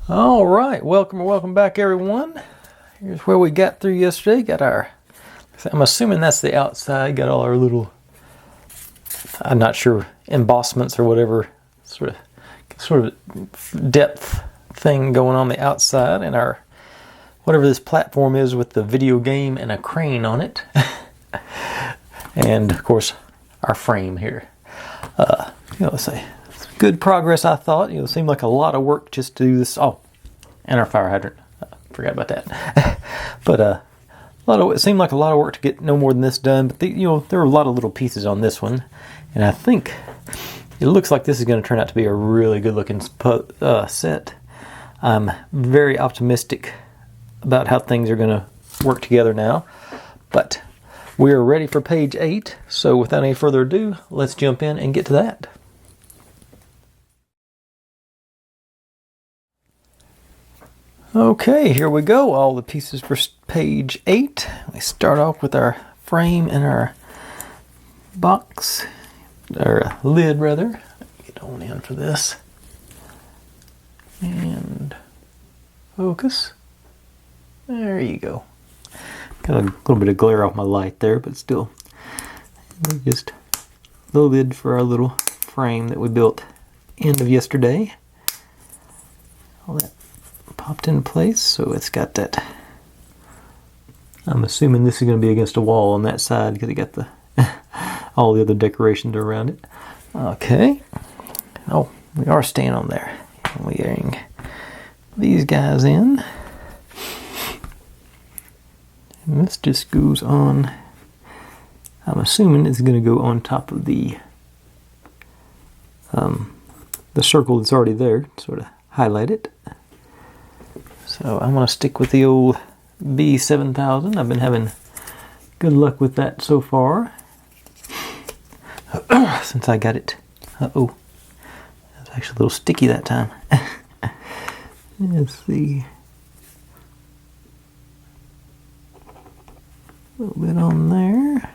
All right, welcome back, everyone. Here's where we got through yesterday. Got our, I'm assuming that's the outside. Got all our little, I'm not sure, embossments or whatever sort of depth thing going on the outside, and our whatever this platform is with the video game and a crane on it, and of course our frame here. Let's say good progress, I thought. It seemed like a lot of work just to do this. Oh, and our fire hydrant. Forgot about that. But it seemed like a lot of work to get no more than this done. But there were a lot of little pieces on this one, and I think it looks like this is going to turn out to be a really good looking set. I'm very optimistic about how things are going to work together now. But we are ready for page 8. So without any further ado, let's jump in and get to that. Okay, here we go. All the pieces for page 8. We start off with our frame and our box, or lid rather. Get on in for this. And focus. There you go. Got a little bit of glare off my light there, but still. Just the lid for our little frame that we built end of yesterday. All that popped into place, so it's got that. I'm assuming this is going to be against a wall on that side because it got the all the other decorations around it. Okay. Oh, we are staying on there. We're getting these guys in. And this just goes on. I'm assuming it's going to go on top of the circle that's already there. Sort of highlight it. So I'm going to stick with the old B7000. I've been having good luck with that so far. Since I got it. Uh-oh. It's actually a little sticky that time. Let's see. A little bit on there.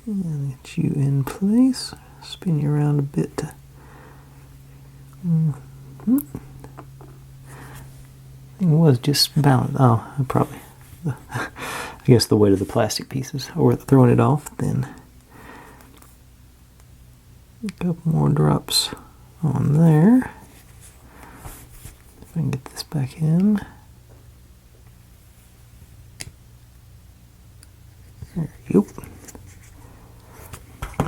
And get you in place. Spin you around a bit. It was just balanced. Oh, probably. I guess the weight of the plastic pieces. Or throwing it off, then a couple more drops on there. If I can get this back in. There you go.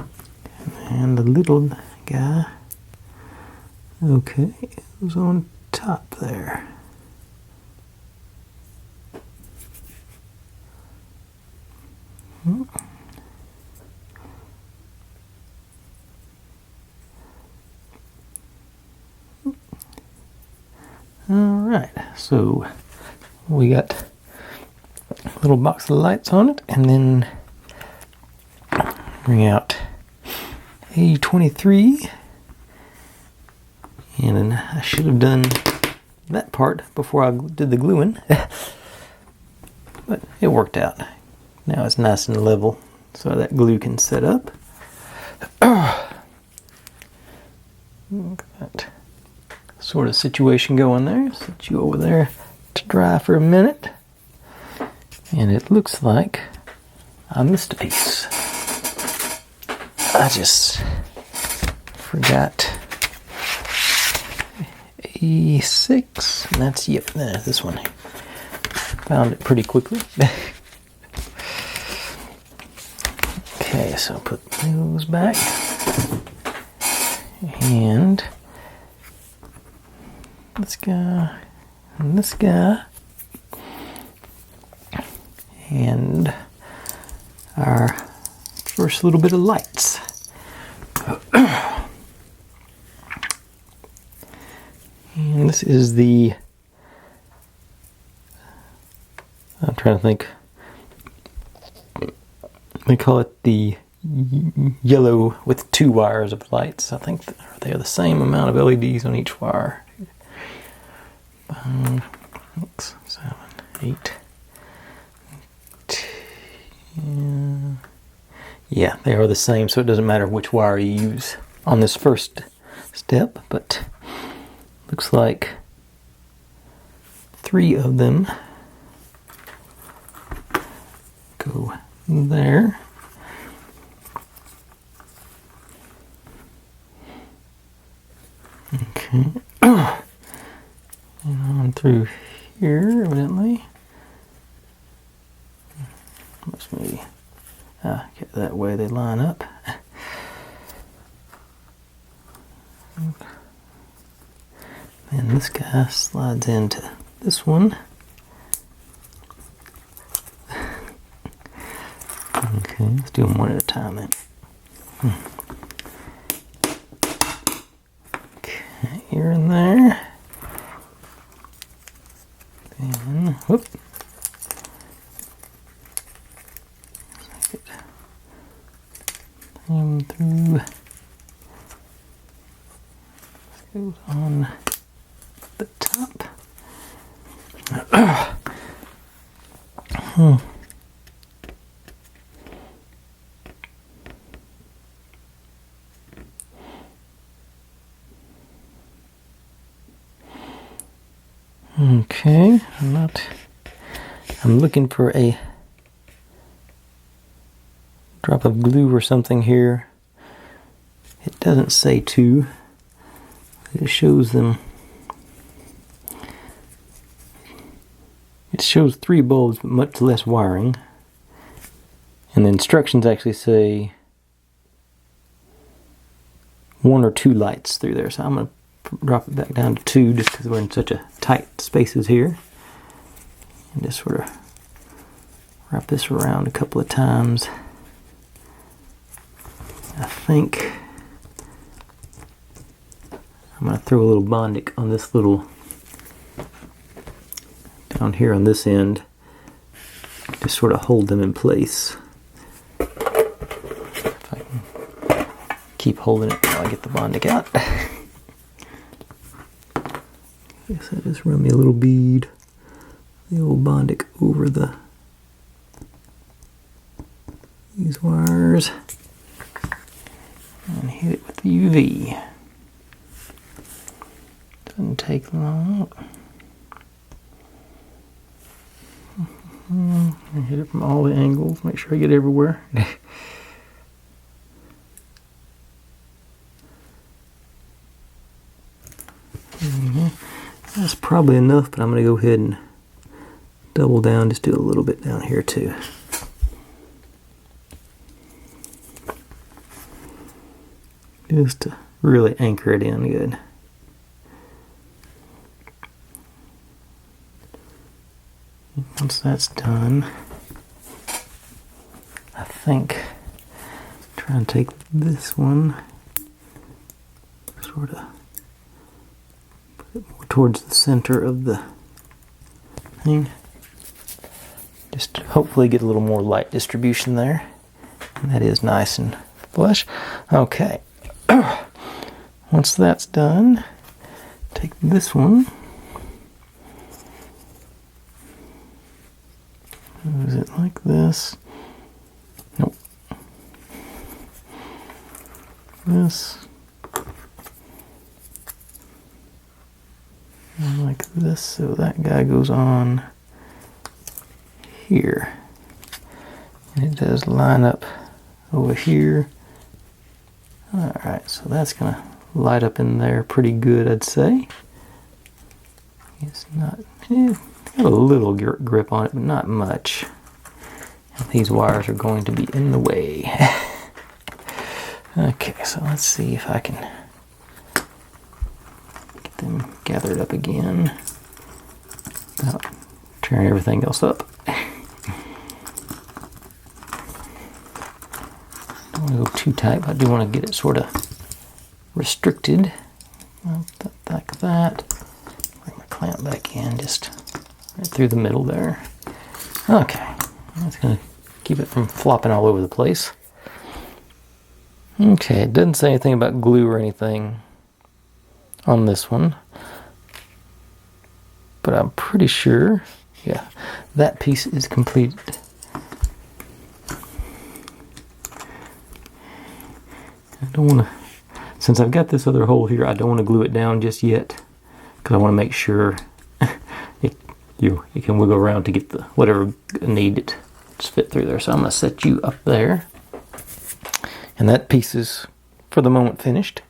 And the little guy. Okay, it was on top there. Alright, so we got a little box of lights on it, and then bring out A23. And then I should have done that part before I did the gluing. But it worked out. Now it's nice and level so that glue can set up. Look at that sort of situation going there. Set you over there to dry for a minute. And it looks like I missed a piece. I just forgot E6, and that's, yep, this one. Found it pretty quickly. Okay, so put those back. And this guy, and this guy, and our first little bit of lights. And this is the, I'm trying to think, we call it the yellow with 2 wires of lights. I think they are the same amount of LEDs on each wire. 5, 6, 7, 8, 10. Yeah, they are the same, so it doesn't matter which wire you use on this first step, but looks like 3 of them go there. Okay. And on through here, evidently. Must maybe get that way they line up. And this guy slides into this one. Okay, let's do them one at a time then. Okay, here and there. And whoop. Come through. This goes on the top. Okay, I'm looking for a drop of glue or something here. It doesn't say to. It shows them. It shows 3 bulbs, but much less wiring. And the instructions actually say 1 or 2 lights through there. So I'm going to drop it back down to 2 just because we're in such a tight spaces here. And just sort of wrap this around a couple of times. I think I'm going to throw a little Bondic on this little, down here on this end, to sort of hold them in place. If I can keep holding it while I get the Bondic out. I guess I just run me a little bead, the old Bondic over these wires. And hit it with the UV. Doesn't take long. And hit it from all the angles. Make sure I get everywhere. That's probably enough, but I'm going to go ahead and double down. Just do a little bit down here too. Just to really anchor it in good. Once that's done, I think try and take this one, sort of put it more towards the center of the thing. Just hopefully get a little more light distribution there. And that is nice and flush. Okay. Once that's done, take this one. Is it like this? Nope. This. And like this, so that guy goes on here. And it does line up over here. Alright, so that's going to light up in there pretty good, I'd say. It's not, got a little grip on it, but not much. And these wires are going to be in the way. Okay, so let's see if I can get them gathered up again without tearing everything else up. Don't want to go too tight, but I do want to get it sort of restricted. Like that. Bring my clamp back in, just right through the middle there. Okay, that's going to keep it from flopping all over the place. Okay, it doesn't say anything about glue or anything on this one, but I'm pretty sure, yeah, that piece is completed. I don't want to since I've got this other hole here, I don't want to glue it down just yet, because I want to make sure you can wiggle around to get the whatever need to fit through there. So I'm going to set you up there. And that piece is, for the moment, finished.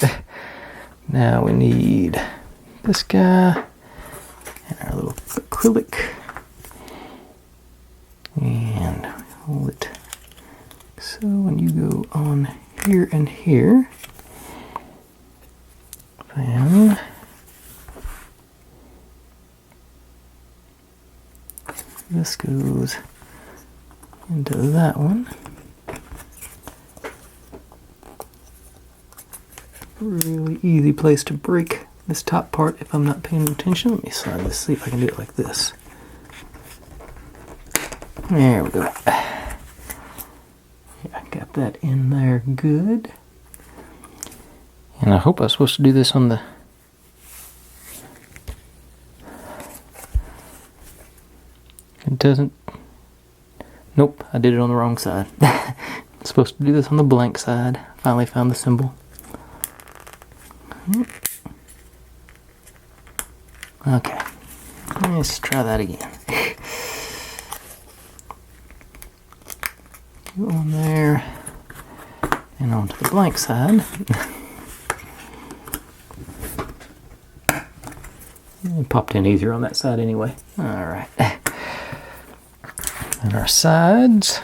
Now we need this guy and our little acrylic. And hold it. So when you go on here and here, then this goes into that one. Really easy place to break this top part if I'm not paying attention. Let me slide this, see if I can do it like this. There we go. Yeah, got that in there good. And I hope I was supposed to do this on the... It doesn't... Nope, I did it on the wrong side. I'm supposed to do this on the blank side. Finally found the symbol. Okay, let's try that again. Go on there and onto the blank side. It popped in easier on that side anyway. Alright. And our sides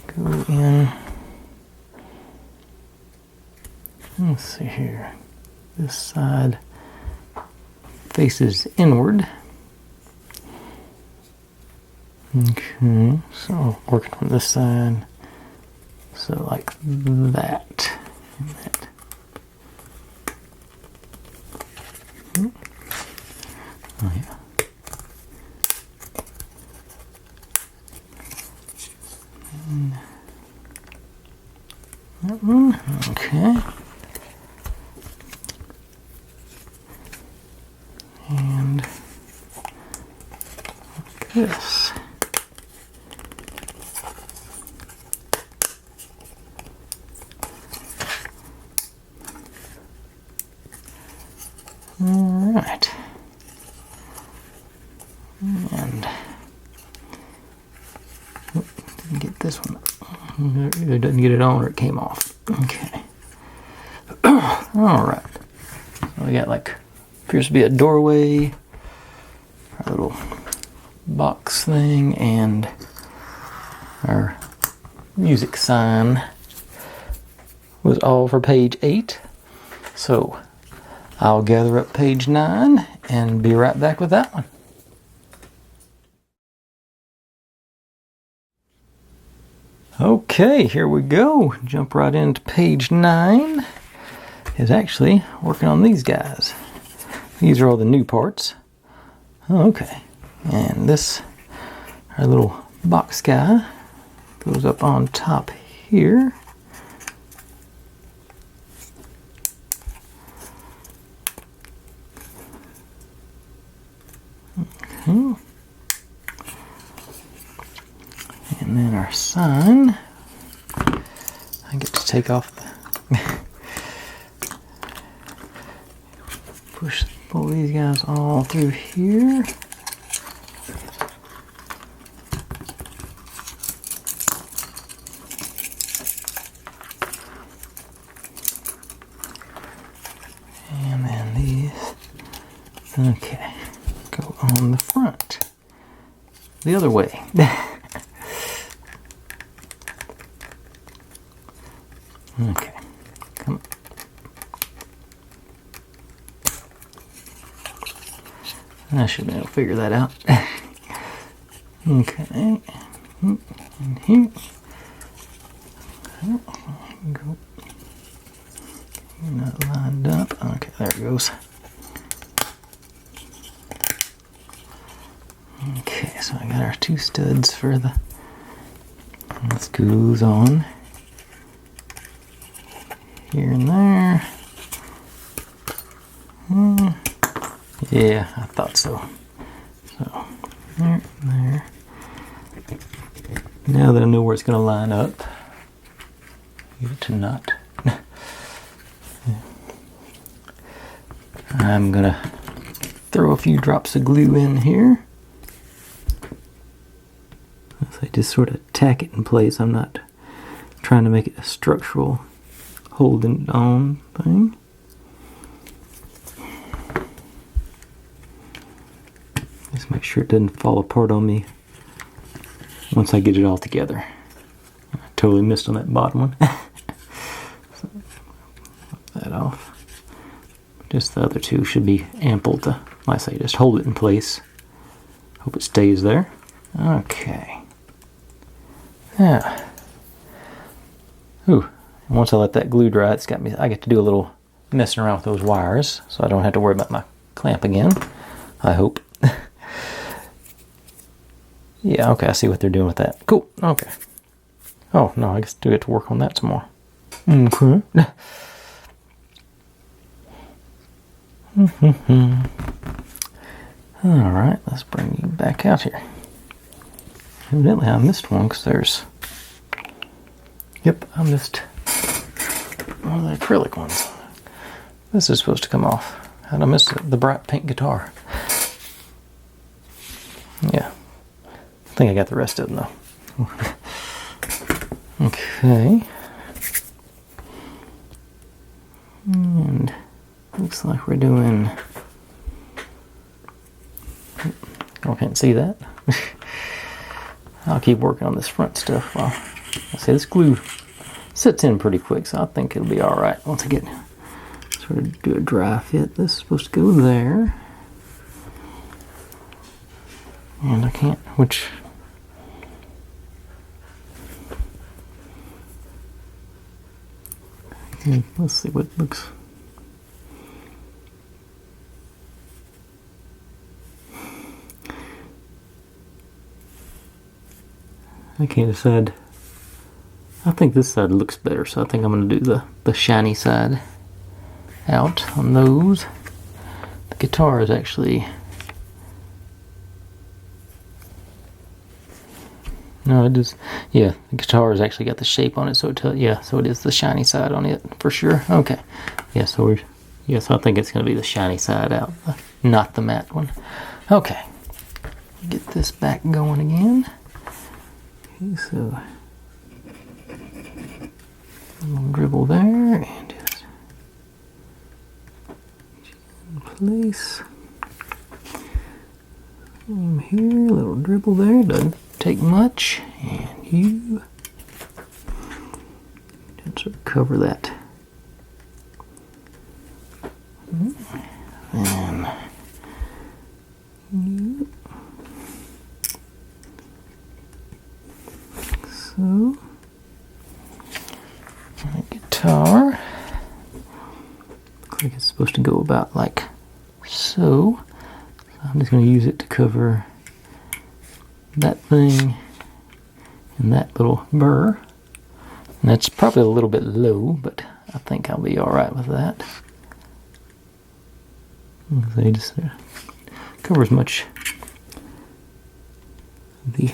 go in. Let's see here. This side faces inward. Okay, so working from this side. So like that. And that. Oh yeah. And that one. Okay. And this. All right. And didn't get this one. Either didn't get it on or it came off. Okay. All right. So we got like appears to be a doorway, our little box thing, and our music sign was all for page 8. So I'll gather up page 9 and be right back with that one. Okay, here we go. Jump right into page 9. Is actually working on these guys. These are all the new parts. Oh, okay. And this, our little box guy, goes up on top here. Okay. And then our sign, I get to take off the pull these guys all through here. And then these, okay, go on the front. The other way. Okay, come on. I should be able to figure that out. Okay, and here. Go. Not lined up. Okay, there it goes. Okay, so I got our 2 studs for the. This goes on here and there. Yeah, I thought so. So, there, there. Now that I know where it's going to line up, Leave it to not. I'm gonna throw a few drops of glue in here. So I just sort of tack it in place. I'm not trying to make it a structural holding on thing. Just make sure it doesn't fall apart on me once I get it all together. I totally missed on that bottom one. So, pop that off. Just the other two should be ample to, like I say, just hold it in place. Hope it stays there. Okay. Yeah. Ooh. And once I let that glue dry, it's got me. I get to do a little messing around with those wires, so I don't have to worry about my clamp again. I hope. Yeah. Okay. I see what they're doing with that. Cool. Okay. Oh no, I guess do get to work on that some more. Okay. Alright, let's bring you back out here. Evidently I missed one because there's... Yep, I missed one of the acrylic ones. This is supposed to come off. How'd I miss it? The bright pink guitar. Yeah. I think I got the rest of them though. Okay. And... looks like we're doing... Oh, I can't see that. I'll keep working on this front stuff while I say this glue sits in pretty quick, so I think it'll be alright once I get sort of do a dry fit. This is supposed to go there. And I can't, which... let's see what looks... I can't decide. I think this side looks better, so I think I'm going to do the shiny side out on those. The guitar is actually... no, it is... yeah, the guitar has actually got the shape on it, so so it is the shiny side on it, for sure. Okay. Yeah, so we're... yeah, so I think it's going to be the shiny side out, not the matte one. Okay. Get this back going again. Okay, so a little dribble there and just in place. Same here, a little dribble there, doesn't take much, and you just sort of cover that. And you. So, the guitar, looks like it's supposed to go about like so. I'm just going to use it to cover that thing and that little burr. And that's probably a little bit low, but I think I'll be alright with that. They just cover as much of the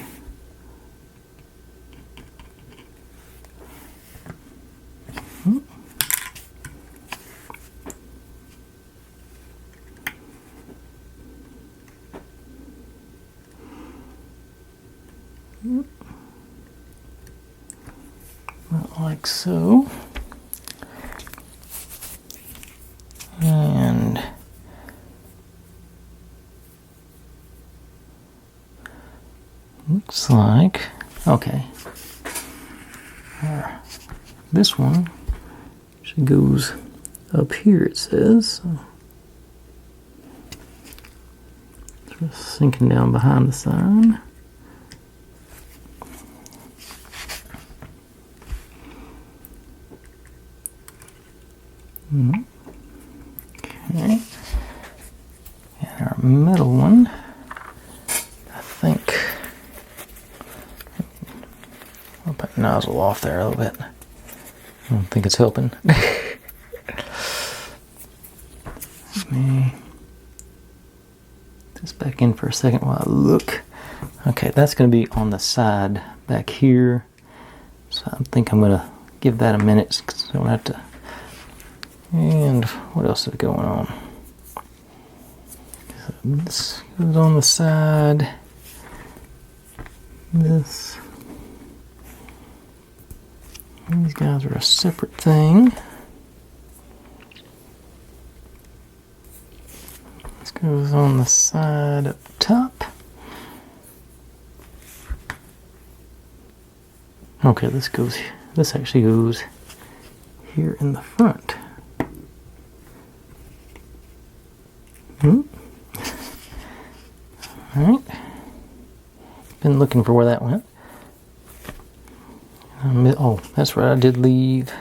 like so, and looks like okay. This one actually goes up here. It says so. Sort of sinking down behind the sign. Okay, and our middle one, I think, I'll put the nozzle off there a little bit. I don't think it's helping. Let me just back in for a second while I look. Okay, that's going to be on the side back here. So I think I'm going to give that a minute so I don't have to. And what else is going on? So this goes on the side. These guys are a separate thing. This goes on the side up top. Okay, this actually goes here in the front. Alright. Been looking for where that went. Oh, that's right, I did leave.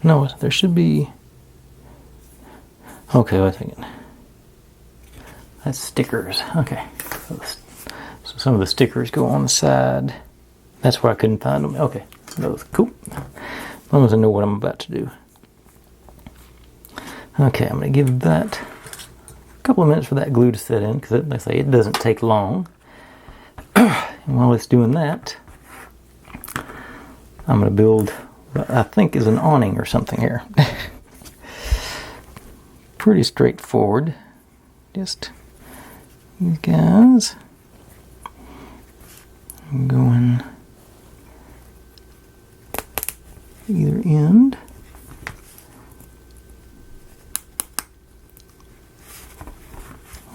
No, there should be. Okay, wait a second. That's stickers. Okay. So some of the stickers go on the side. That's where I couldn't find them. Okay, those cool. As long as I know what I'm about to do. Okay, I'm going to give that a couple of minutes for that glue to set in, because like I say, it doesn't take long. And while it's doing that, I'm going to build what I think is an awning or something here. Pretty straightforward. Just these guys going either end.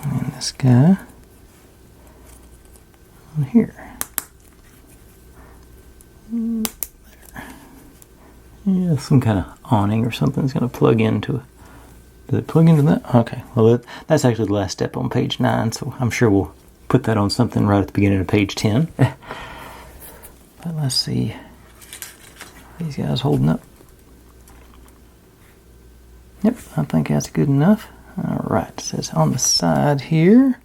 And this guy on here. There. Yeah, some kind of awning or something is going to plug into it. Does it plug into that? Okay, well that's actually the last step on page 9, so I'm sure we'll put that on something right at the beginning of page 10. But let's see. These guys holding up. Yep, I think that's good enough. Alright, it says on the side here,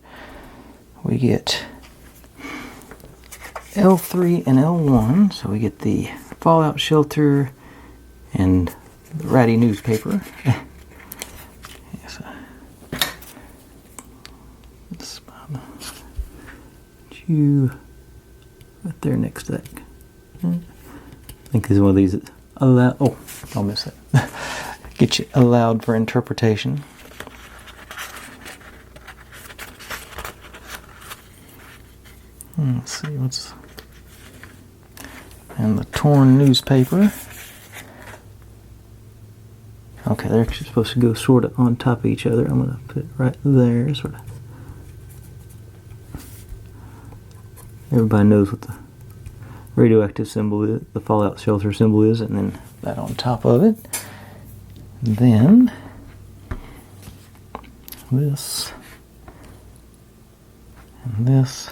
we get L3 and L1, so we get the fallout shelter and the ratty newspaper. Yes, it's right there next to that. I think this is one of these that allow. Oh, I'll miss it. Get you allowed for interpretation. Let's see what's. And the torn newspaper. Okay, they're actually supposed to go sort of on top of each other. I'm going to put it right there, sort of. Everybody knows what the radioactive symbol is, the fallout shelter symbol is, and then that on top of it. Then this and this.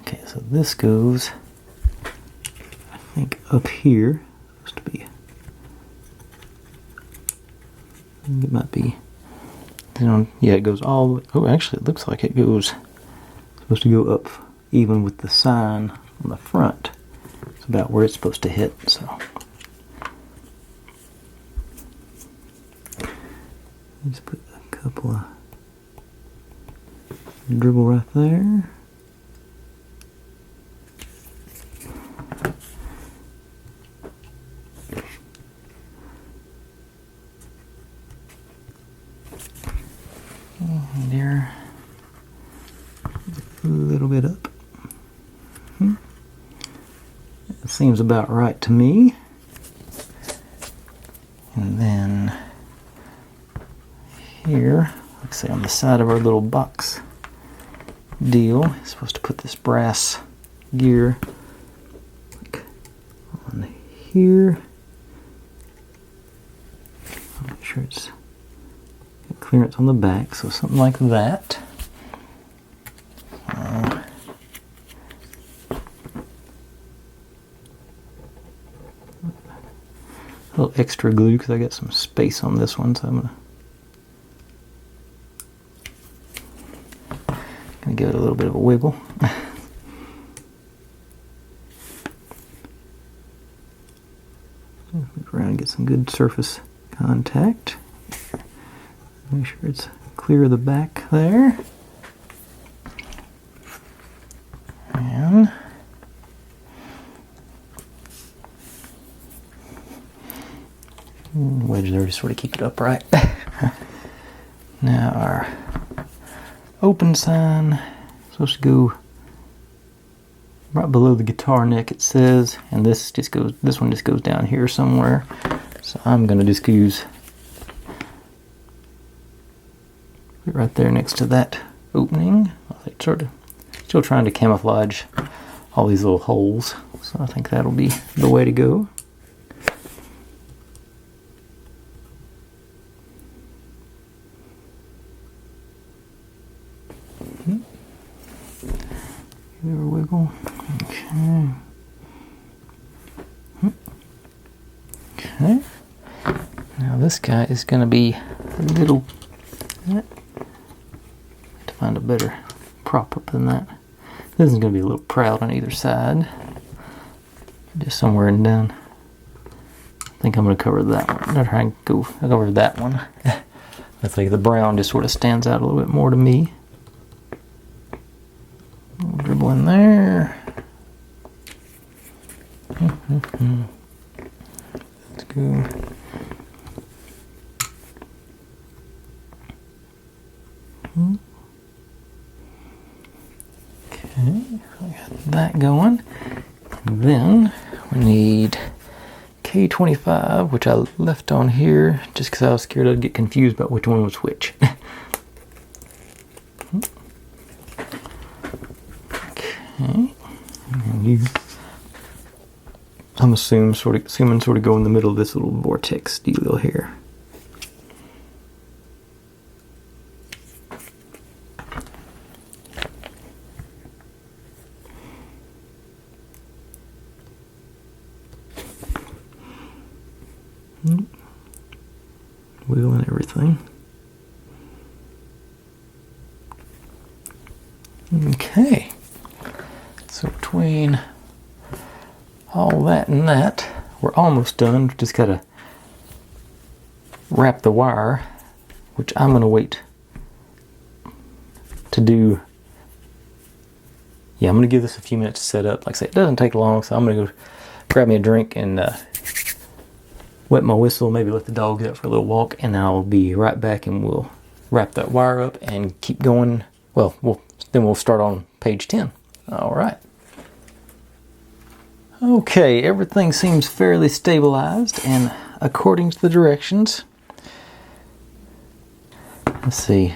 Okay, so this goes, I think, up here. It's supposed to be. I think it might be. Yeah, it goes all the way. Oh, actually, it looks like it goes. Supposed to go up even with the sign on the front. It's about where it's supposed to hit. So just put a couple of dribble right there. And there. A little bit up. That seems about right to me. And then here, let's say on the side of our little box deal, it's supposed to put this brass gear like on here. Make sure it's got clearance on the back, so something like that. A little extra glue because I got some space on this one, so I'm gonna give it a little bit of a wiggle. Look around and get some good surface contact. Make sure it's clear of the back there. And Wedge there to sort of keep it upright. Now our open sign is supposed to go right below the guitar neck, it says, and this one just goes down here somewhere. So I'm gonna just use it right there next to that opening. It's sort of still trying to camouflage all these little holes, so I think that'll be the way to go. Give it a wiggle. Okay. Okay. Now this guy is going to be a little. To find a better prop up than that. This is going to be a little proud on either side. Just somewhere and down. I think I'm going to cover that one. I'll try and go over that one. I think the brown just sort of stands out a little bit more to me. We'll dribble in there. Let's go. Okay, I got that going. And then we need K25, which I left on here just because I was scared I'd get confused about which one was which. Okay, and you, I'm assuming sort of go in the middle of this little vortex deal here. Wiggling everything. Okay. So between all that and that, we're almost done. Just gotta wrap the wire, which I'm gonna wait to do. Yeah, I'm gonna give this a few minutes to set up. Like I said, it doesn't take long, so I'm gonna go grab me a drink and wet my whistle, maybe let the dogs out for a little walk, and I'll be right back and we'll wrap that wire up and keep going. Well, then we'll start on page 10. All right. Okay, everything seems fairly stabilized and according to the directions. Let's see.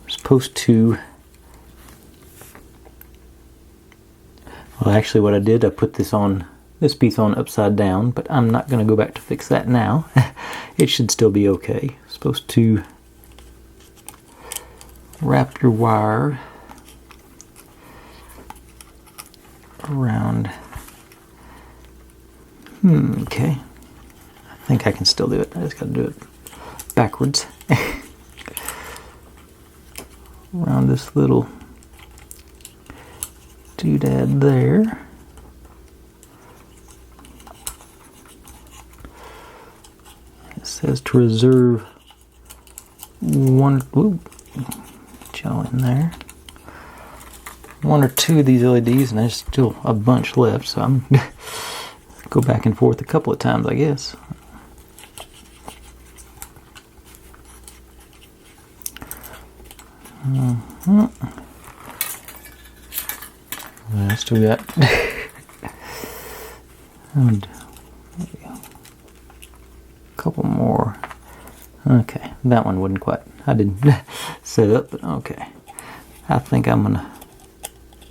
We're supposed to. Well, actually what I did, I put this piece on upside down, but I'm not going to go back to fix that now. It should still be okay. Supposed to wrap your wire around. Okay. I think I can still do it. I just got to do it backwards. Around this little doodad there. It says to reserve one. Ooh, get y'all in there. One or two of these LEDs, and there's still a bunch left, so I'm go back and forth a couple of times, I guess. Let's do that. And there we go. A couple more. Okay, that one wouldn't quite. I didn't set it up, but okay. I think I'm gonna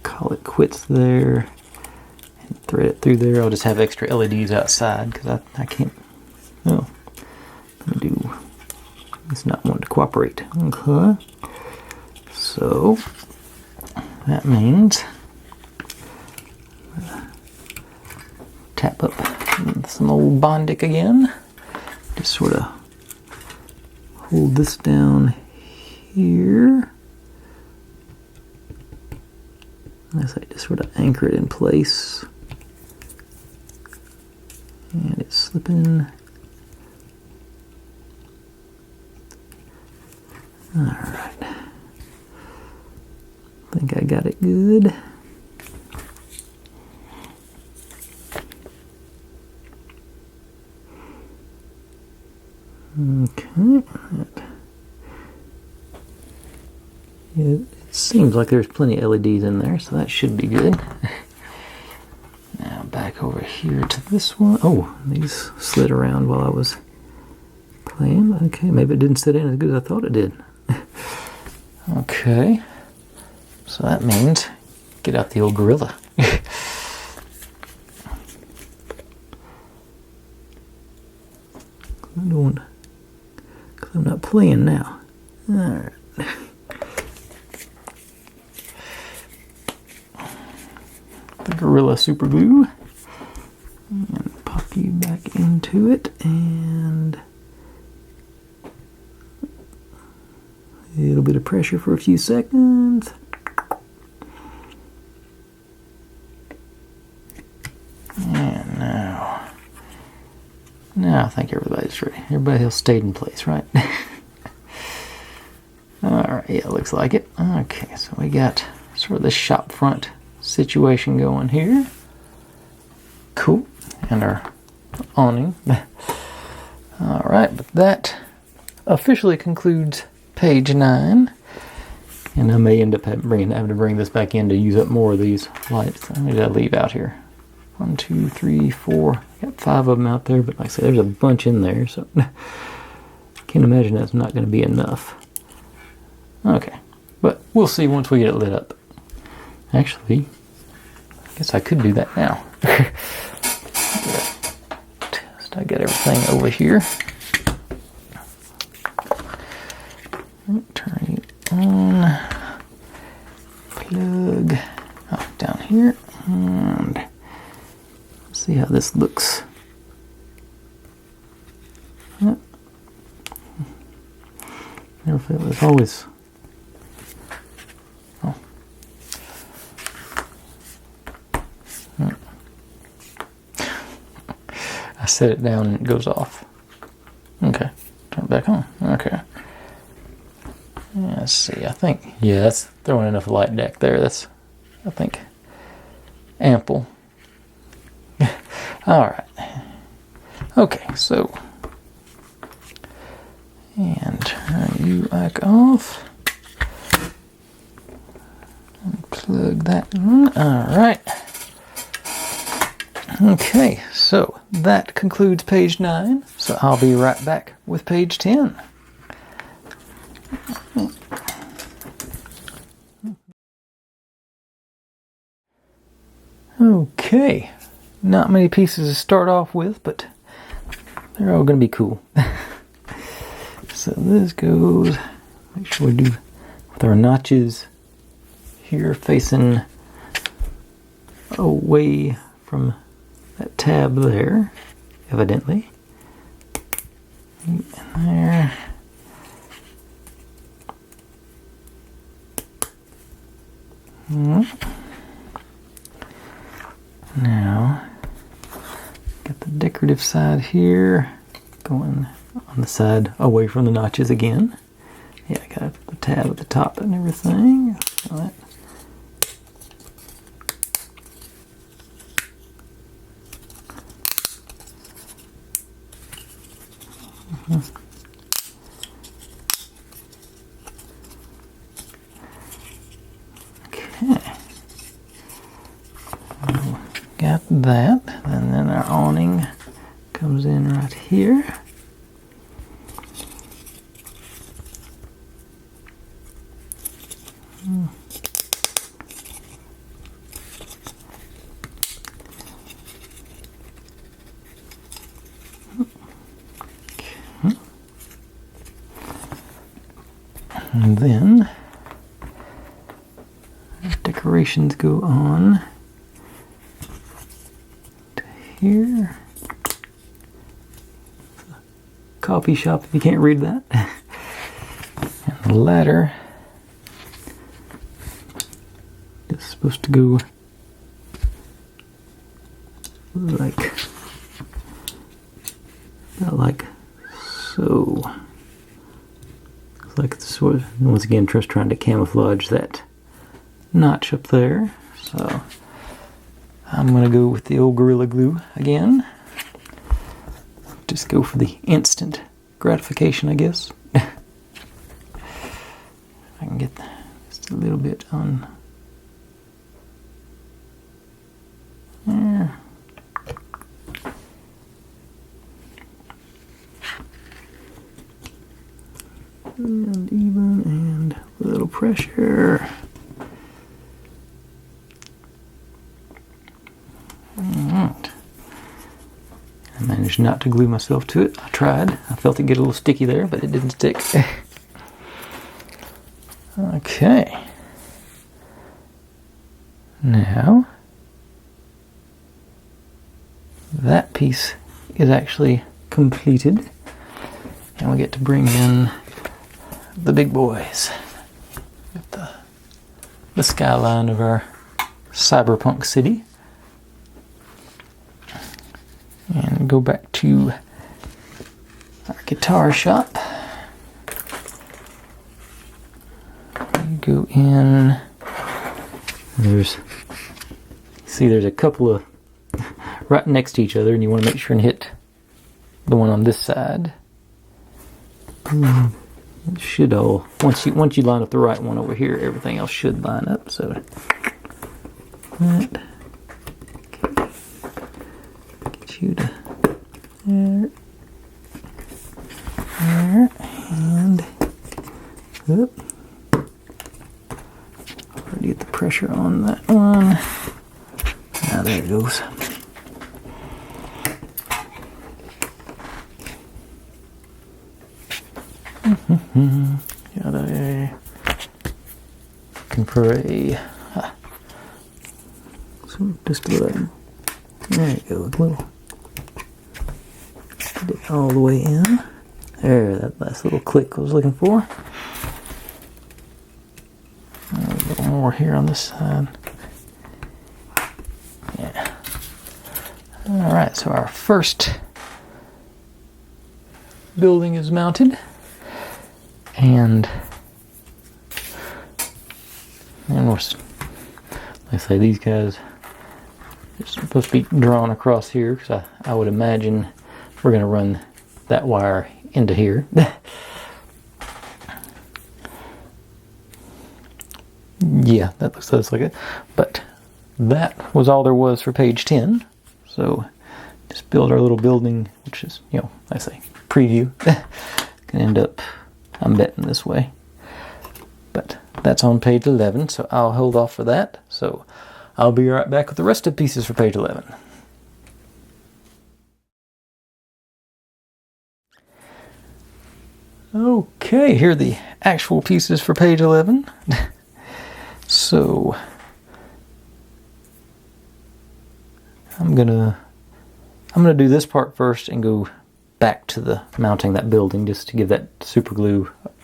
call it quits there and thread it through there. I'll just have extra LEDs outside because I can't. Oh, let me do. It's not wanting to cooperate. Okay. So that means tap up some old Bondic again. Just sort of hold this down here. As I just sort of anchor it in place. And it's slipping. Alright. I think I got it good. Okay. It seems like there's plenty of LEDs in there, so that should be good. Now back over here to this one. Oh, these slid around while I was playing. Okay, maybe it didn't sit in as good as I thought it did. Okay, so that means get out the old gorilla. I'm not playing now. Alright. The Gorilla Super Glue. And pop you back into it, and a little bit of pressure for a few seconds. And now I think everybody's ready. Everybody else stayed in place, right? Alright, yeah, looks like it. Okay, so we got sort of the shop front situation going here. Cool. And our awning. Alright, but that officially concludes page 9. And I may end up having to bring this back in to use up more of these lights. How many did I leave out here? 1, 2, 3, 4. I got 5 of them out there, but like I said, there's a bunch in there, so I can't imagine that's not going to be enough. Okay, but we'll see once we get it lit up. Actually, I guess I could do that now. Test. I got everything over here. Turn it on. Plug down here, and see how this looks. Yep. Never feel there's always. Oh. I set it down and it goes off. Okay, turn it back on. Okay. Let's see. I think that's throwing enough light deck there. That's, I think, ample. Alright. Okay, so. And turn you back off. And plug that in. Alright. Okay, so that concludes page 9. So I'll be right back with page 10. Okay. Not many pieces to start off with, but they're all going to be cool. So this goes, make sure we do with our notches here facing away from that tab there, evidently. And there. Now, got the decorative side here, going on the side away from the notches again. Yeah, I got the tab at the top and everything. All right. Okay. Got that, and then our awning comes in right here. And then decorations go on to here. Coffee shop, if you can't read that. And the ladder is supposed to go like so. It's like it's sort of, once again, just trying to camouflage that notch up there. So I'm going to go with the old Gorilla Glue again. Just go for the instant gratification, I guess. I can get just a little bit on there. And even, and a little pressure. Alright. I managed not to glue myself to it. I tried. I felt it get a little sticky there, but it didn't stick. Okay. Now, that piece is actually completed. And we get to bring in the big boys. With the skyline of our cyberpunk city. And go back to our guitar shop. Go in. There's a couple of right next to each other, and you want to make sure and hit the one on this side. It should all once you line up the right one over here, everything else should line up. So that get you to there, and up. Already get the pressure on that one. Now there it goes. Got looking for a just a little. There you go. A little. Get it all the way in. There, that last little click I was looking for. A little more here on this side. Yeah. All right. So our first building is mounted. And we're, like I say, these guys are supposed to be drawn across here, because I would imagine we're going to run that wire into here. Yeah, that looks like it. But that was all there was for page 10. So just build our little building, which is, like I say, preview. Can end up, I'm betting, this way. But that's on page 11, so I'll hold off for that. So I'll be right back with the rest of the pieces for page 11. Okay, here are the actual pieces for page 11. So I'm gonna do this part first and go back to the mounting that building, just to give that super glue. Well,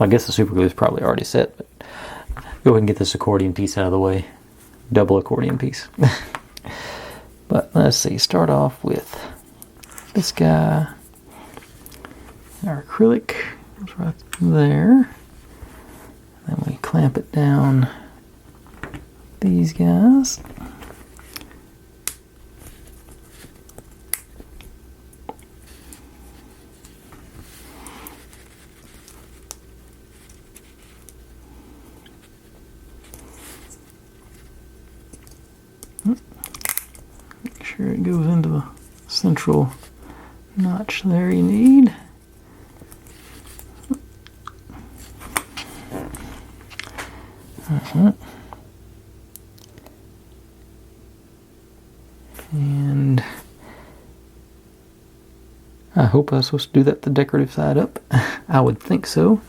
I guess the super glue is probably already set, but go ahead and get this accordion piece out of the way. Double accordion piece. But let's see, start off with this guy. Our acrylic is right there. Then we clamp it down these guys. Make sure it goes into the central notch there you need. And I hope I was supposed to do that the decorative side up. I would think so,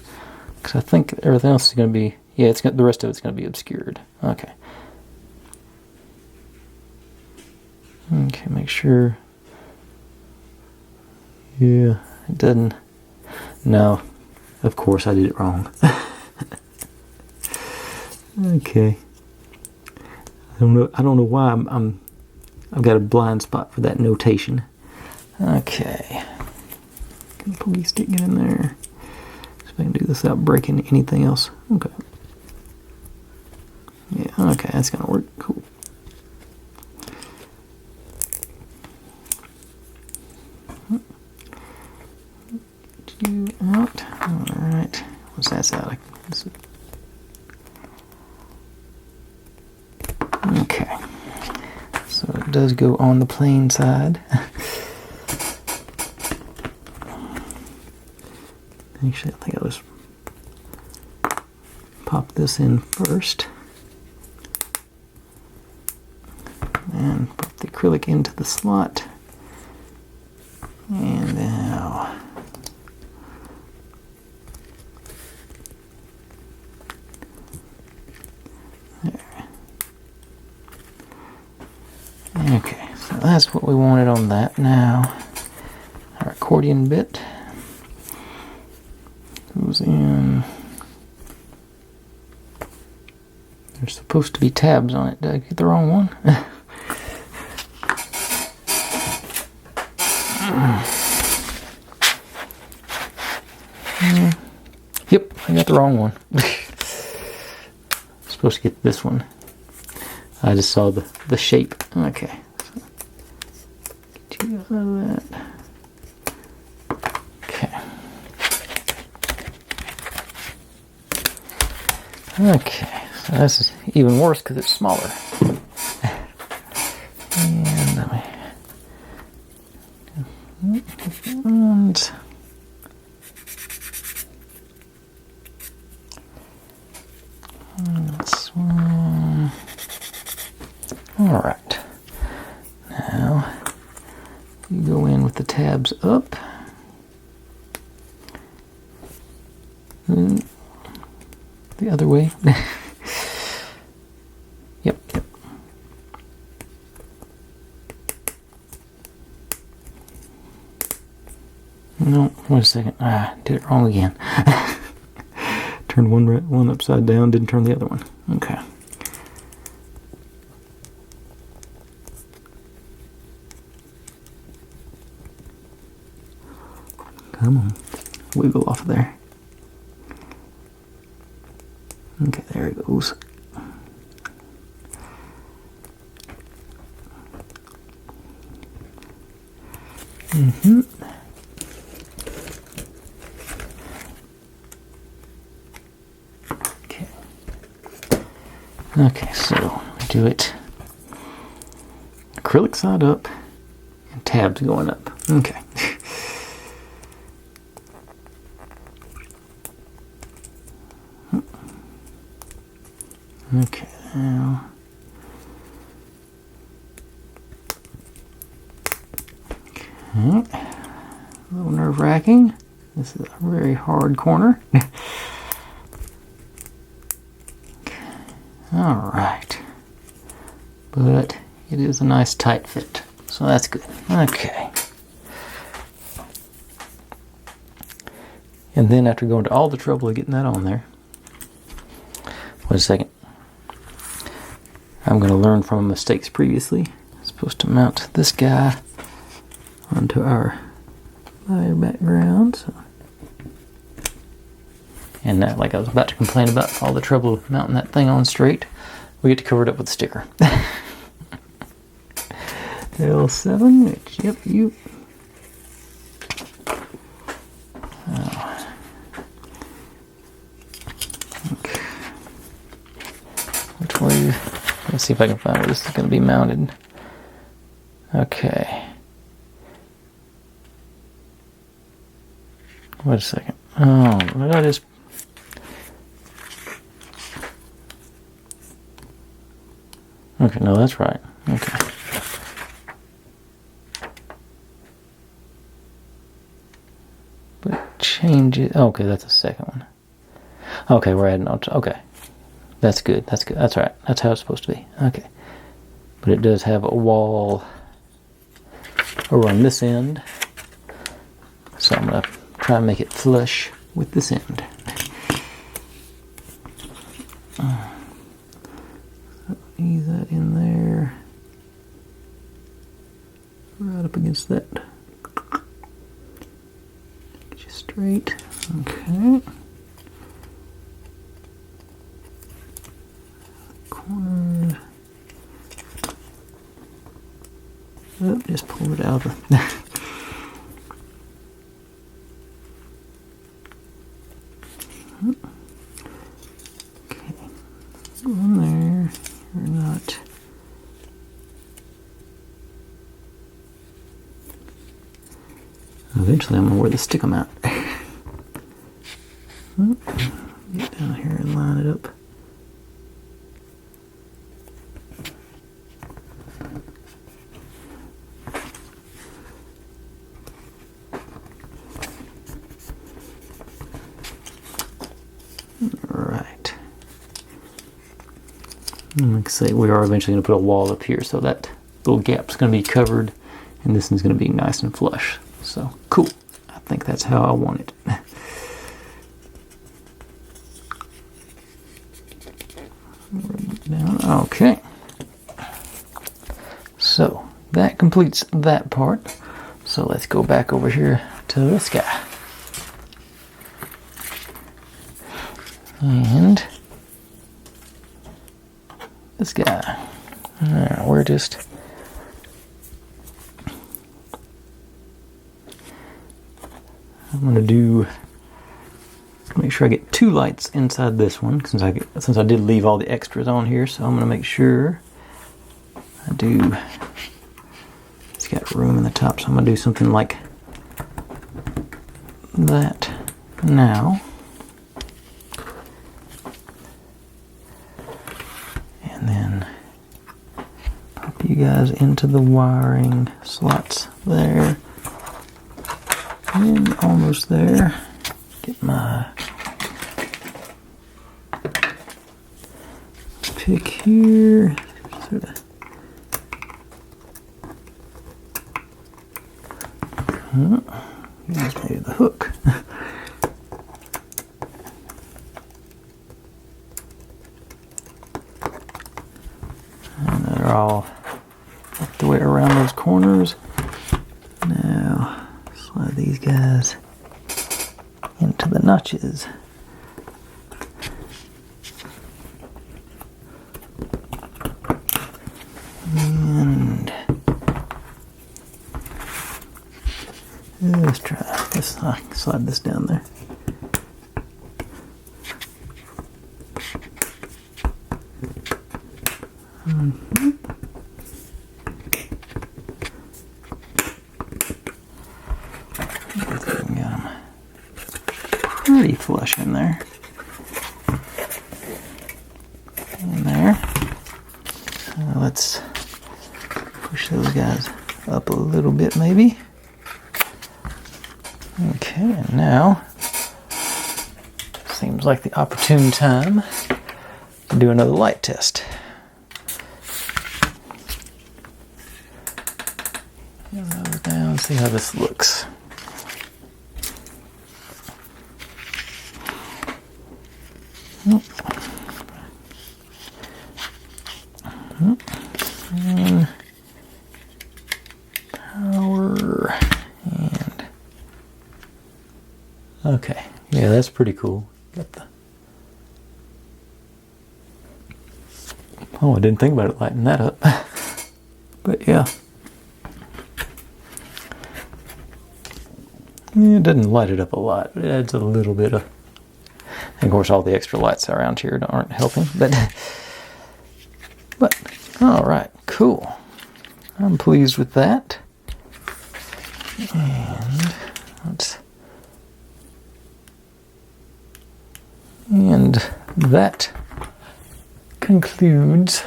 because I think everything else is going to be, the rest of it's going to be obscured. Okay, make sure. Yeah, it doesn't. No, of course I did it wrong. Okay. I don't know why I've got a blind spot for that notation. Okay. Can the pokey stick get in there? So I can do this without breaking anything else. Okay. Yeah, okay, that's gonna work. Cool. it does go on the plain side. Actually, I think I'll just pop this in first. And pop the acrylic into the slot. And now... Okay, so that's what we wanted on that. Now, our accordion bit goes in. There's supposed to be tabs on it. Did I get the wrong one? Yep, I got the wrong one. Supposed to get this one. I just saw the shape. Okay. So get you out of that. Okay. Okay. So this is even worse because it's smaller. And let me. And this one. All right. Now you go in with the tabs up. And the other way. Yep. No, wait a second. Did it wrong again. Turned one upside down, didn't turn the other one. Okay. Come on. Wiggle off of there. Okay, there it goes. Okay, so do it acrylic side up and tabs going up. Okay. Okay, now okay. A little nerve-wracking. This is a very hard corner. All right, but it is a nice tight fit, so that's good. Okay, and then after going to all the trouble of getting that on there, wait a second. I'm going to learn from mistakes previously. I'm supposed to mount this guy onto our layer background. So. And that, like I was about to complain about all the trouble of mounting that thing on straight, we get to cover it up with a sticker. L7, which, yep, you. Oh. Okay. Which way? Let's see if I can find where this is going to be mounted. Okay. Wait a second. Oh, that is. Okay, no, that's right. Okay. But change it. Okay, that's the second one. Okay, we're adding on. Okay. That's good. That's good. That's right. That's how it's supposed to be. Okay. But it does have a wall over on this end. So I'm going to try and make it flush with this end. Ease that in there. Right up against that. Get you straight. Okay. Corner. Oh, just pull it out of the. Okay. Go in there. You're not. Eventually I'm going to wear the stickum out. Get down here and line it up. Alright. Like I say, we are eventually going to put a wall up here, so that little gap's going to be covered, and this one's going to be nice and flush. So, cool. I think that's how I want it. Okay. So, that completes that part. So, let's go back over here to this guy. And this guy. We're just I'm gonna make sure I get 2 lights inside this one since I did leave all the extras on here. So I'm gonna make sure I do. It's got room in the top, so I'm gonna do something like that now. And then pop you guys into the wiring slots there. And almost there. Get my pick here. Sort of. Here's maybe the hook. And they're all up the way around those corners. Now, slide these guys into the notches. And let's try this. Slide this down there. Pretty flush in there. In there. So let's push those guys up a little bit maybe. Okay, and now seems like the opportune time to do another light test. Get those down, see how this looks. And power and okay, yeah, that's pretty cool. Got the I didn't think about it lighting that up, but yeah. It doesn't light it up a lot, but it adds a little bit of. And of course, all the extra lights around here aren't helping, but all right, cool. I'm pleased with that. And that concludes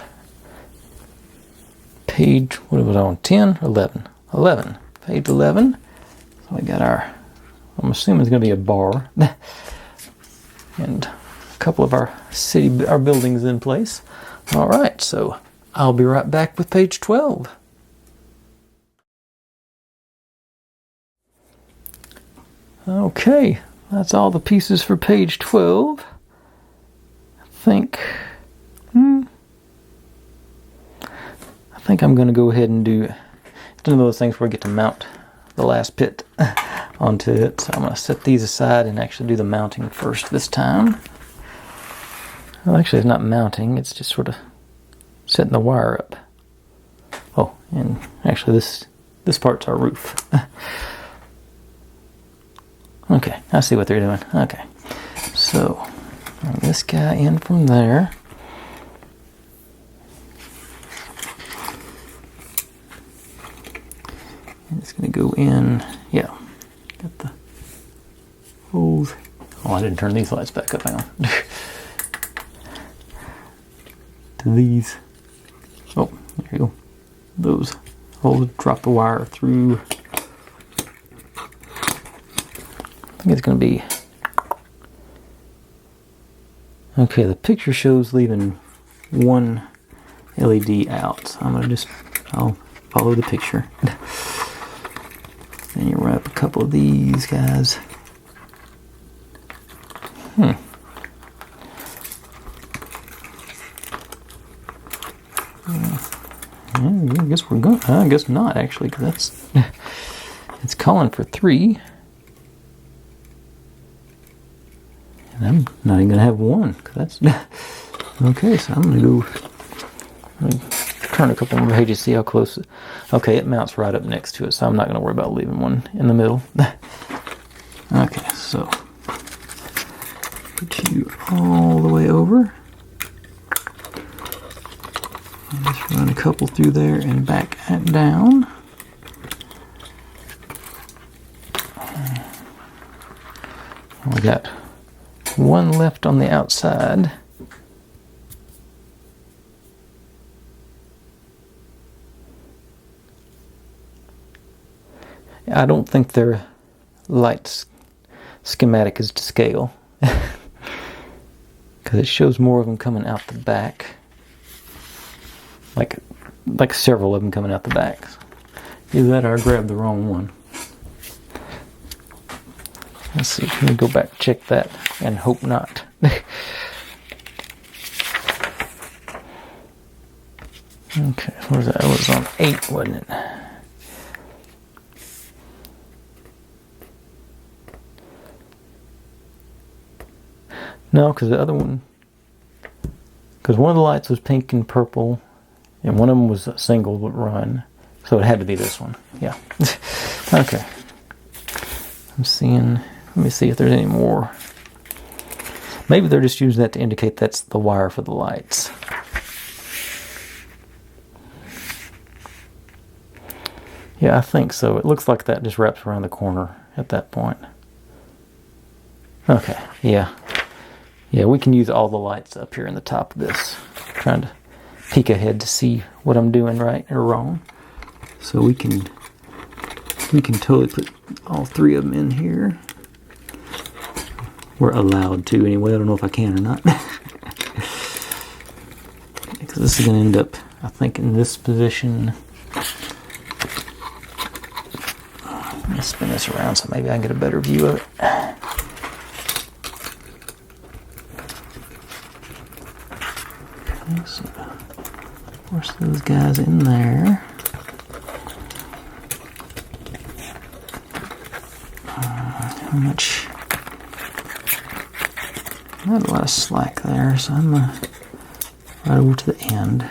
page, what was I on, 10 or 11? 11. Page 11. So we got our, I'm assuming it's going to be a bar. And a couple of our buildings in place. All right, so I'll be right back with page 12. Okay, that's all the pieces for page 12. I think I'm going to go ahead and do. It's one of those things where I get to mount the last pit onto it. So I'm going to set these aside and actually do the mounting first this time. Well, actually, it's not mounting. It's just sort of setting the wire up. Oh, and actually, this part's our roof. Okay, I see what they're doing. Okay, so bring this guy in from there. And it's going to go in, yeah. I didn't turn these lights back up. Hang on. To these. Oh, there you go. Those. Hold, drop the wire through. I think it's going to be... Okay, the picture shows leaving one LED out. So I'm going to I'll follow the picture. Then you wrap a couple of these guys. I guess we're going. I guess not actually, because that's it's calling for 3, and I'm not even gonna have 1. Cause that's okay. So I'm gonna turn a couple more pages, see how close. Okay, it mounts right up next to it, so I'm not gonna worry about leaving one in the middle. Okay, so put you all the way over. And just run a couple through there and back and down. We got 1 left on the outside. I don't think their light schematic is to scale, because it shows more of them coming out the back. Like several of them coming out the back. Either that or I grabbed the wrong one. Let's see, let me go back, check that, and hope not. Okay, where's that? It was on 8, wasn't it? No, because the other one, because one of the lights was pink and purple, and one of them was a single run, so it had to be this one. Yeah. Okay. I'm seeing. Let me see if there's any more. Maybe they're just using that to indicate that's the wire for the lights. Yeah, I think so. It looks like that just wraps around the corner at that point. Okay. Yeah. Yeah, we can use all the lights up here in the top of this. Trying to peek ahead to see what I'm doing right or wrong. So we can totally put all 3 of them in here. We're allowed to anyway. I don't know if I can or not. Because this is going to end up, I think, in this position. Let me spin this around so maybe I can get a better view of it. So, force those guys in there. How much? Not a lot of slack there, so I'm right over to the end.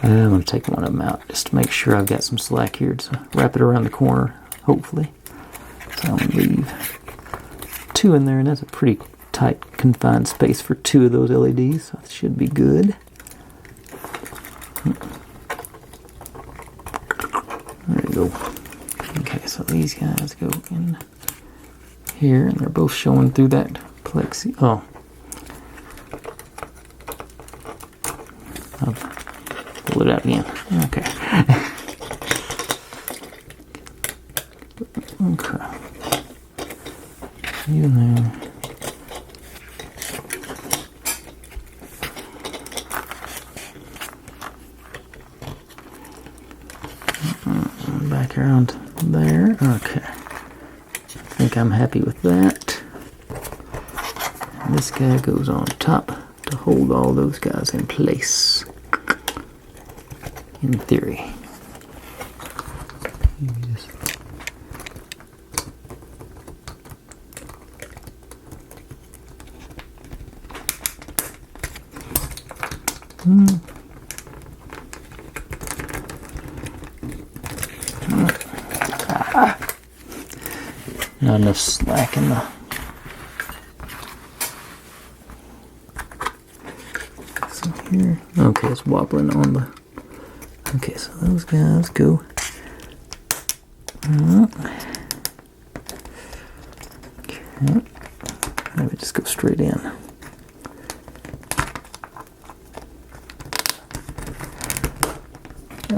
I'm going to take one of them out just to make sure I've got some slack here to wrap it around the corner, hopefully. So I'm going to leave 2 in there, and that's a pretty tight confined space for 2 of those LEDs, so it should be good. There you go. Okay, so these guys go in here, and they're both showing through that plexi. Oh. I'll pull it out again. Okay. Okay. You in there. Back around there. Okay. I think I'm happy with that. And this guy goes on top to hold all those guys in place. In theory. Not enough slack in the... So here... Okay, it's wobbling on the... Okay, so those guys go... Maybe just go straight in.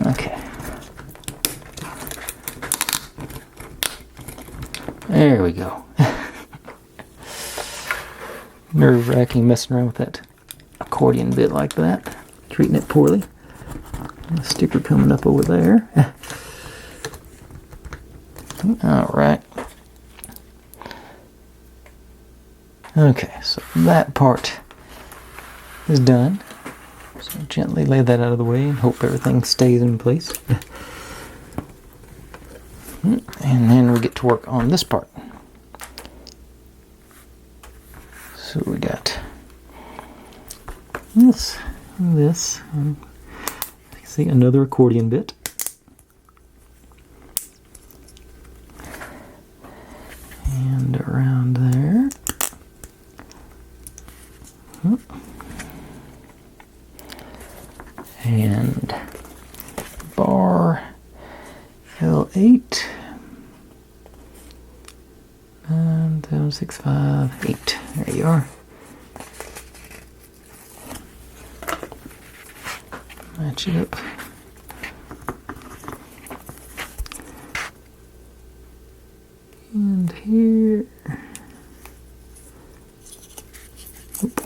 Okay. There we go. Nerve-wracking messing around with that accordion bit like that. Treating it poorly. A sticker coming up over there. Alright. Okay, so that part is done. So gently lay that out of the way and hope everything stays in place. And then we get to work on this part. So we got this, and you can see another accordion bit. And around there. And bar L8 and 7, 6, 5, 8. There you are. Match it up. And here. Oop.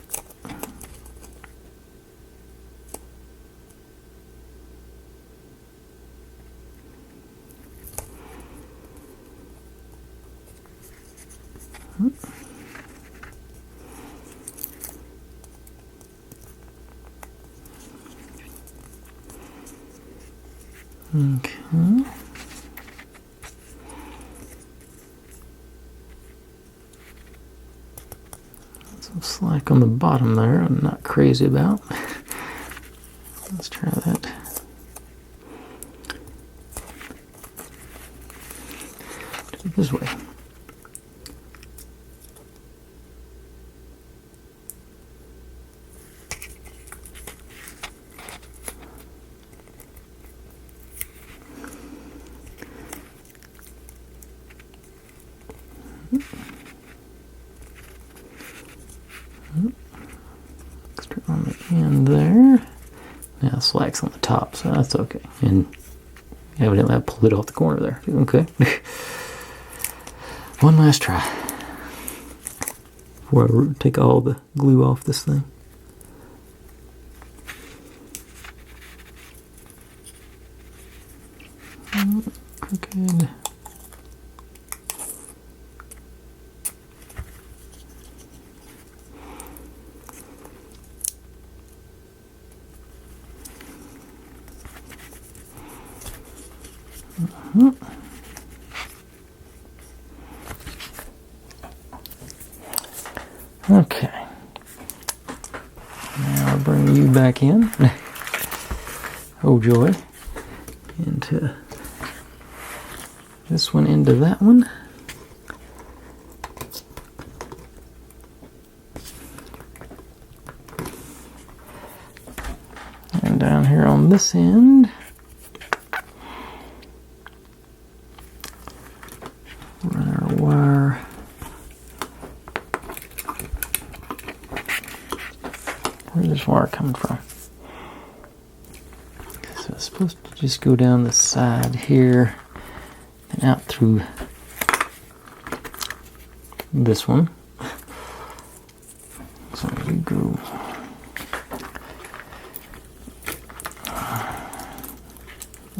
Okay. Some slack on the bottom there, I'm not crazy about. Let's try that. Do it this way. Extra on the end there. Now slack's on the top, so that's okay. And evidently I pulled it off the corner there. Okay. One last try before I take all the glue off this thing. Crooked. Okay. Now I'll bring you back in. Oh joy. Into this one, into that one. And down here on this end. Run our wire. Where's this wire coming from? So it's supposed to just go down the side here and out through this one. So you go.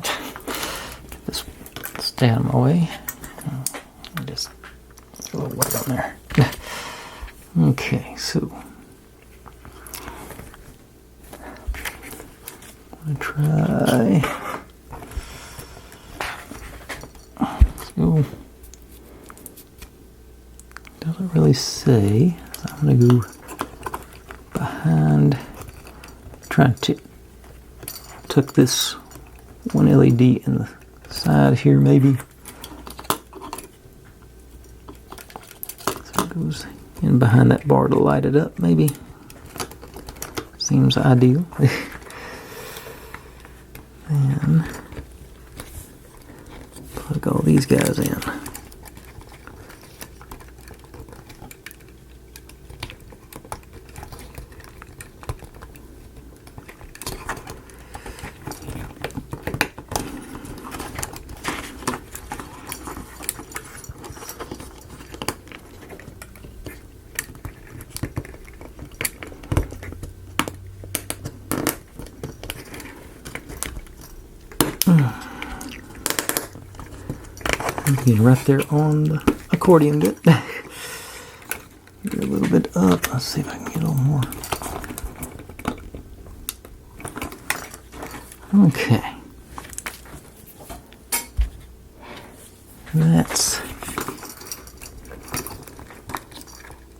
Get this stay out of my way. Just a little wet on there. Okay, so I'm gonna try. Let's go. Doesn't really say. So I'm gonna go behind. Try to tuck this one LED in the side here, maybe. So it goes in behind that bar to light it up, maybe. Seems ideal. And plug all these guys in. Being right there on the accordion bit. Get a little bit up. Let's see if I can get a little more. Okay. That's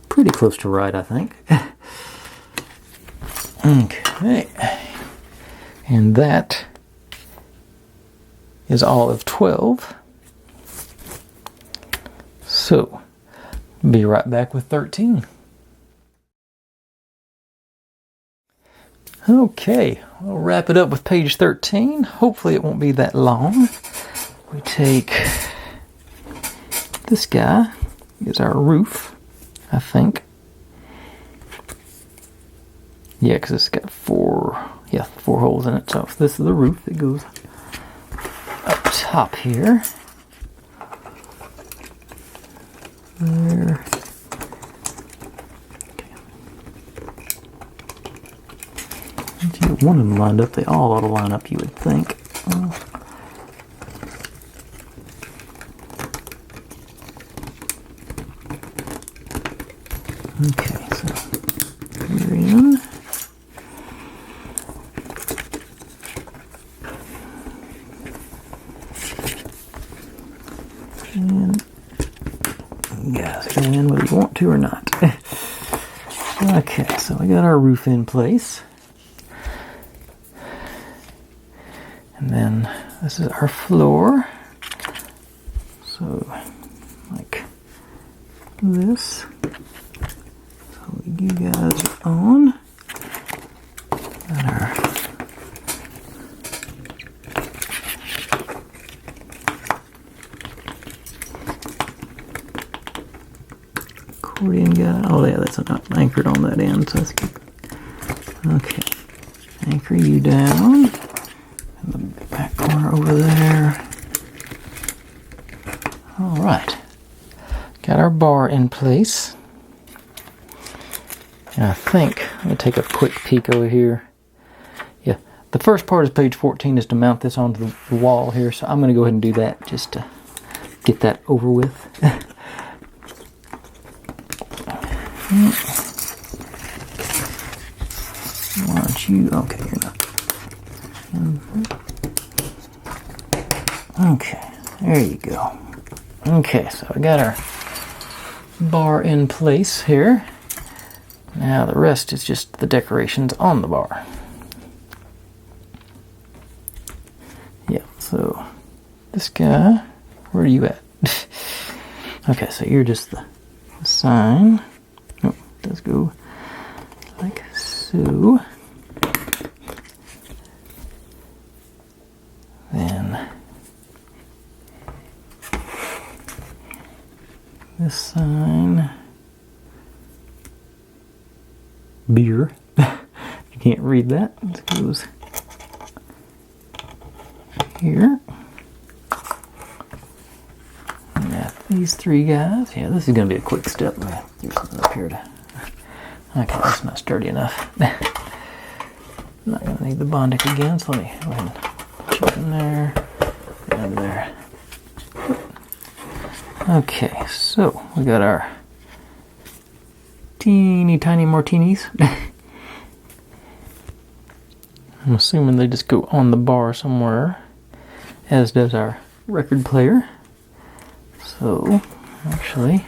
pretty close to right, I think. Okay. And that is all of 12. So, be right back with 13. Okay, we'll wrap it up with page 13. Hopefully it won't be that long. We take this guy, is our roof, I think. Yeah, because it's got four holes in it. So this is the roof that goes up top here. There. If you get one of them lined up, they all ought to line up, you would think. Okay, so you're in. And you guys go in whether you want to or not. Okay, so we got our roof in place. And then this is our floor. So, like this. So you guys are on. Got our accordion guy. Oh yeah, that's not anchored on that end, so that's good. Okay. Anchor you down. In the back corner over there. Alright. Got our bar in place. And I think, I'm going to take a quick peek over here. Yeah, the first part of page 14 is to mount this onto the wall here, so I'm going to go ahead and do that just to get that over with. Why don't you, okay, you're not. Okay, there you go. Okay, so we got our bar in place here. Now the rest is just the decorations on the bar. Yeah, so this guy, where are you at? Okay, so you're just the sign. Oh, it does go like so. Then this sign, beer. You can't read that. It goes here. And now these three guys. Yeah, this is going to be a quick step. I'm going to do something up here to. Okay, that's not sturdy enough. I'm not going to need the Bondic again, so let me go ahead and jump in there, down there. Okay, so we got our teeny tiny martinis. I'm assuming they just go on the bar somewhere, as does our record player. So, actually,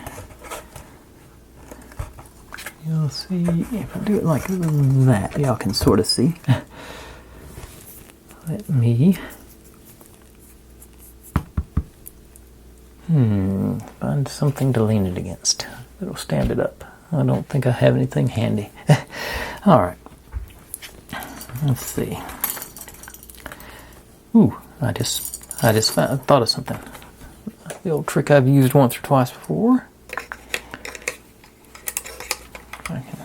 you'll see if I do it like that, y'all can sort of see. Let me find something to lean it against that'll stand it up. I don't think I have anything handy. Alright. Let's see. Ooh, I just thought of something. The old trick I've used once or twice before. I can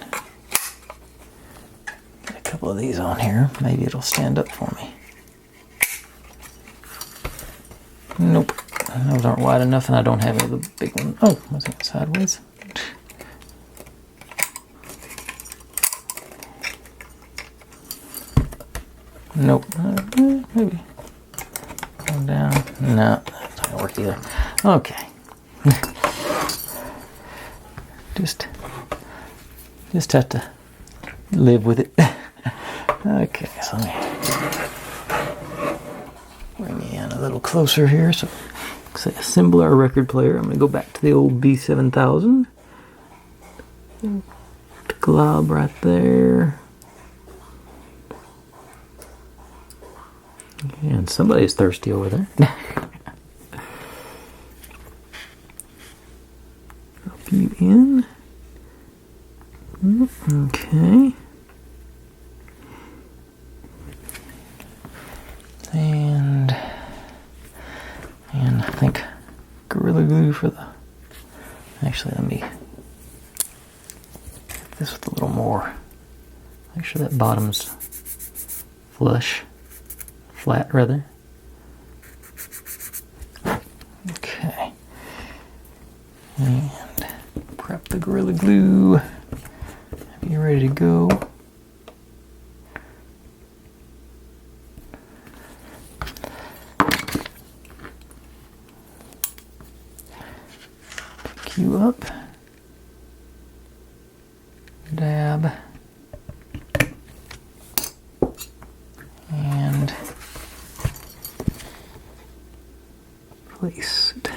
get a couple of these on here. Maybe it'll stand up for me. Nope. Those aren't wide enough and I don't have any of the big ones. Oh, was that sideways? Nope. Maybe. down. No, that's not gonna work either. Okay. Just have to live with it. Okay, so let me bring you in a little closer here. So, say assemble our record player. I'm going to go back to the old B7000. Glob right there. Okay, and somebody's thirsty over there. Drop you in. Okay. And I think Gorilla Glue for the... Actually, let me... this with a little more. Make sure that bottom's flush. Flat, rather. Okay. And prep the Gorilla Glue. Have you ready to go? Pick you up. Dab. And place it.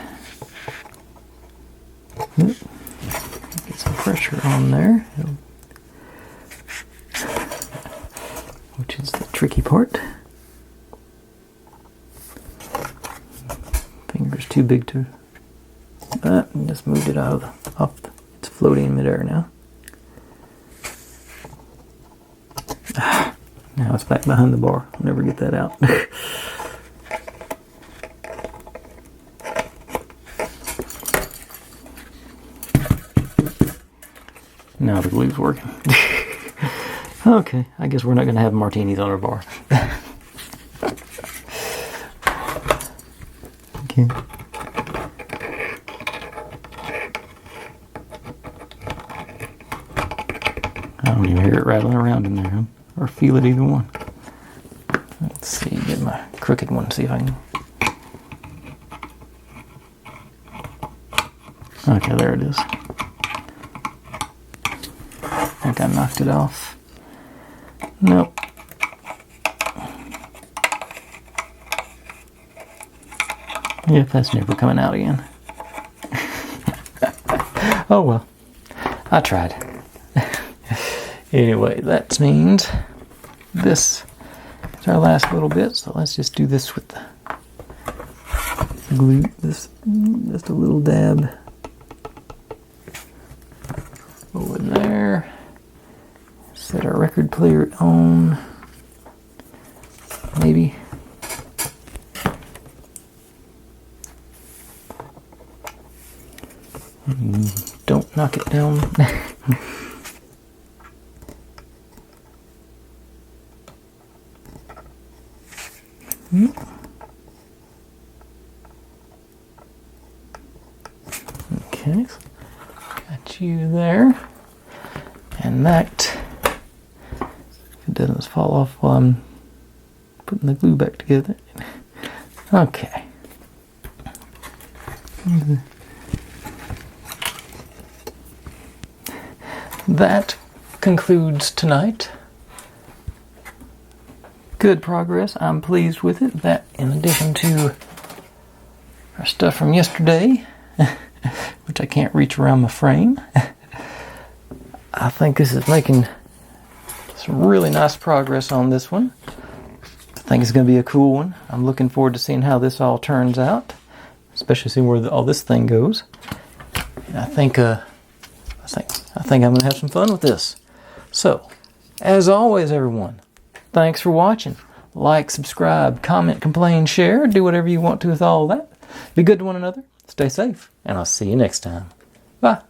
Get some pressure on there, which is the tricky part. Finger's too big to... just moved it out of it's floating in midair now. Now it's back behind the bar. I'll never get that out. Now the glue's working. Okay, I guess we're not going to have martinis on our bar. Okay. I don't even hear it rattling around in there, huh? Or feel it either one. Let's see, get my crooked one, see if I can... Okay, there it is. I think I knocked it off. Nope. Yep, that's never coming out again. Oh well, I tried. Anyway, that means this is our last little bit, so let's just do this with the glue. This, just a little dab over there. Set our record player on, maybe. Don't knock it down. Okay, got you there, and that, if it doesn't fall off while I'm putting the glue back together. Okay. That concludes tonight. Good progress. I'm pleased with it. That, in addition to our stuff from yesterday, which I can't reach around my frame, I think this is making some really nice progress on this one. I think it's going to be a cool one. I'm looking forward to seeing how this all turns out, especially seeing where all this thing goes. And I think I'm going to have some fun with this. So, as always, everyone, thanks for watching. Like, subscribe, comment, complain, share, do whatever you want to with all that. Be good to one another. Stay safe, and I'll see you next time. Bye.